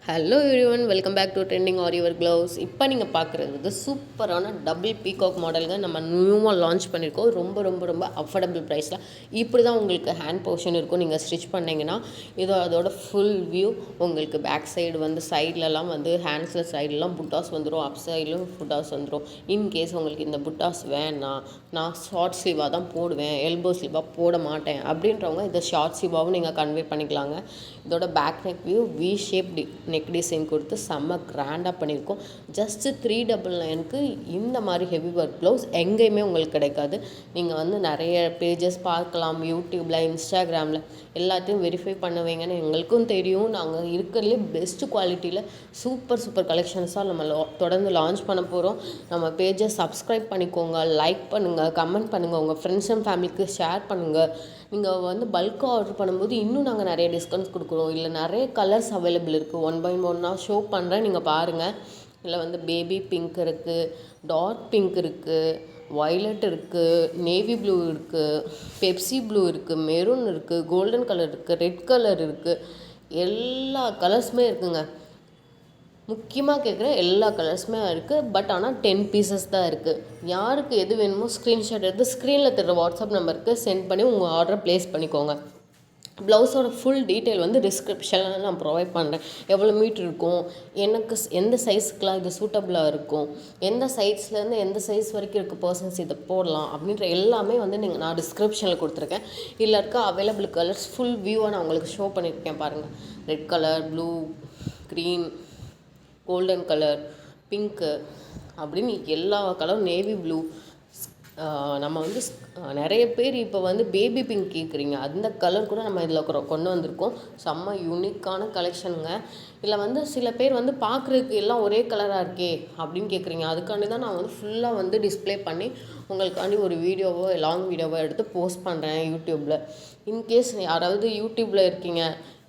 Hello everyone, welcome back to trending are your clothes. இப்போ நீங்கள் பார்க்குறது வந்து சூப்பரான டபுள் பீகாக் மாடலுங்க. நம்ம நியூவாக லான்ச் பண்ணியிருக்கோம். ரொம்ப ரொம்ப ரொம்ப அஃபோர்டபுள் ப்ரைஸில். இப்படி தான் உங்களுக்கு ஹேண்ட் போர்ஷன் இருக்கும். நீங்கள் ஸ்டிச் பண்ணிங்கன்னா அதோட ஃபுல் வியூ உங்களுக்கு பேக் சைடு வந்து சைட்லலாம் வந்து ஹேண்ட்ஸில் சைட்லாம் புட்டாஸ் வந்துடும், அப் சைட்லும் புட்டாஸ் வந்துடும். இன்கேஸ் உங்களுக்கு இந்த புட்டாஸ் வேணாம், நான் ஷார்ட் ஸ்லீவாக தான் போடுவேன், எல்போ ஸ்லீவாக போட மாட்டேன் அப்படின்றவங்க இதை ஷார்ட் ஸ்லீவாகவும் நீங்கள் கன்வே பண்ணிக்கலாங்க. இதோட back neck view V shape neck design கொடுத்து செம்ம கிராண்டாக பண்ணியிருக்கோம். ஜஸ்ட்டு 399க்கு இந்த மாதிரி ஹெவி ஒர்க் ப்ளவுஸ் எங்கேயுமே உங்களுக்கு கிடைக்காது. நீங்கள் வந்து நிறைய பேஜஸ் பார்க்கலாம், யூடியூப்பில், இன்ஸ்டாகிராமில் எல்லாத்தையும் வெரிஃபை பண்ணுவீங்கன்னு எங்களுக்கும் தெரியும். நாங்கள் இருக்கிறதுலே பெஸ்ட் குவாலிட்டியில் சூப்பர் சூப்பர் கலெக்ஷன்ஸாக நம்ம தொடர்ந்து லான்ச் பண்ண போகிறோம். நம்ம பேஜை சப்ஸ்கிரைப் பண்ணிக்கோங்க, லைக் பண்ணுங்கள், கமெண்ட் பண்ணுங்கள், உங்கள் ஃப்ரெண்ட்ஸ் அண்ட் ஃபேமிலிக்கு ஷேர் பண்ணுங்கள். நீங்கள் வந்து பல்காக ஆர்டர் பண்ணும்போது இன்னும் நாங்கள் நிறைய டிஸ்கவுண்ட்ஸ் கொடுக்குறோம். இல்லை நிறைய கலர்ஸ் அவைலபிள் இருக்குது. 1 by 1 ஷோ பண்ணுறேன், நீங்கள் பாருங்கள். இதில் வந்து பேபி பிங்க் இருக்குது, டார்க் பிங்க் இருக்குது, வயலட் இருக்குது, நேவி ப்ளூ இருக்குது, பெப்சி ப்ளூ இருக்குது, மெரூன் இருக்குது, கோல்டன் கலர் இருக்குது, ரெட் கலர் இருக்குது. எல்லா கலர்ஸுமே இருக்குங்க. முக்கியமாக கேட்குற எல்லா கலர்ஸுமே இருக்குது. பட் ஆனால் 10 பீசஸ் தான் இருக்குது. யாருக்கு எது வேணுமோ ஸ்க்ரீன்ஷாட் எடுத்து ஸ்க்ரீனில் தர வாட்ஸ்அப் நம்பருக்கு சென்ட் பண்ணி உங்கள் ஆர்டரை ப்ளேஸ் பண்ணிக்கோங்க. ப்ளவுஸோட ஃபுல் டீட்டெயில் வந்து டிஸ்கிரிப்ஷனில் நான் ப்ரொவைட் பண்ணுறேன். எவ்வளோ மீட்ரு இருக்கும், எனக்கு எந்த சைஸுக்கெலாம் இது சூட்டபுளாக இருக்கும், எந்த சைஸ்லேருந்து எந்த சைஸ் வரைக்கும் இருக்க பர்சன்ஸ் இதை போடலாம் அப்படின்ற எல்லாமே வந்து நான் டிஸ்கிரிப்ஷனில் கொடுத்துருக்கேன். இதில் இருக்க அவைலபிள் கலர்ஸ் ஃபுல் வியூவாக நான் உங்களுக்கு ஷோ பண்ணியிருக்கேன் பாருங்கள். Red colour, blue, green, golden colour, pink அப்படின்னு எல்லா கலரும், நேவி ப்ளூ. நம்ம வந்து நிறைய பேர் இப்போ வந்து பேபி பிங்க் கேட்குறீங்க, அந்த கலர் கூட நம்ம இதில் கொண்டு வந்திருக்கோம். செம்ம யூனிக்கான கலெக்ஷனுங்க. இதில் வந்து சில பேர் வந்து பார்க்குறதுக்கு எல்லாம் ஒரே கலராக இருக்கே அப்படின்னு கேட்குறீங்க. அதுக்காண்டி தான் நான் வந்து ஃபுல்லாக வந்து டிஸ்பிளே பண்ணி உங்களுக்காண்டி ஒரு வீடியோவோ லாங் வீடியோவோ எடுத்து போஸ்ட் பண்ணுறேன் யூடியூப்பில். இன்கேஸ் யாராவது யூடியூப்பில் இருக்கீங்க,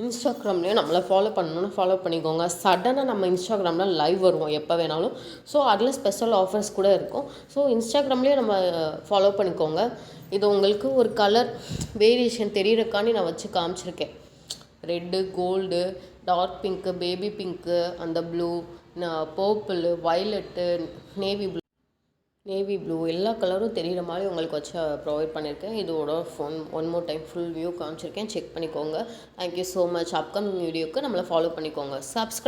இன்ஸ்டாகிராம்லேயும் நம்மளை ஃபாலோ பண்ணணுன்னு ஃபாலோ பண்ணிக்கோங்க. சடனாக நம்ம இன்ஸ்டாகிராமில் லைவ் வருவோம் எப்போ வேணாலும். ஸோ அதில் ஸ்பெஷல் ஆஃபர்ஸ் கூட இருக்கும். ஸோ இன்ஸ்டாகிராம்லேயே நம்ம ஃபாலோ பண்ணிக்கோங்க. இது உங்களுக்கு ஒரு கலர் வேரியேஷன் தெரியிறக்காண்டி நான் வச்சு காமிச்சிருக்கேன். Red, gold, dark pink, baby pink, அந்த blue, purple, violet, navy blue எல்லா கலரும் தெரிகிற மாதிரி உங்களுக்கு வச்சு ப்ரொவைட் பண்ணியிருக்கேன். இதோட one more time full view காமிச்சிருக்கேன், செக் பண்ணிக்கோங்க. Thank you so much. அப்கமிங் வீடியோக்கு நம்மளை ஃபாலோ பண்ணிக்கோங்க, சப்ஸ்கிரைப்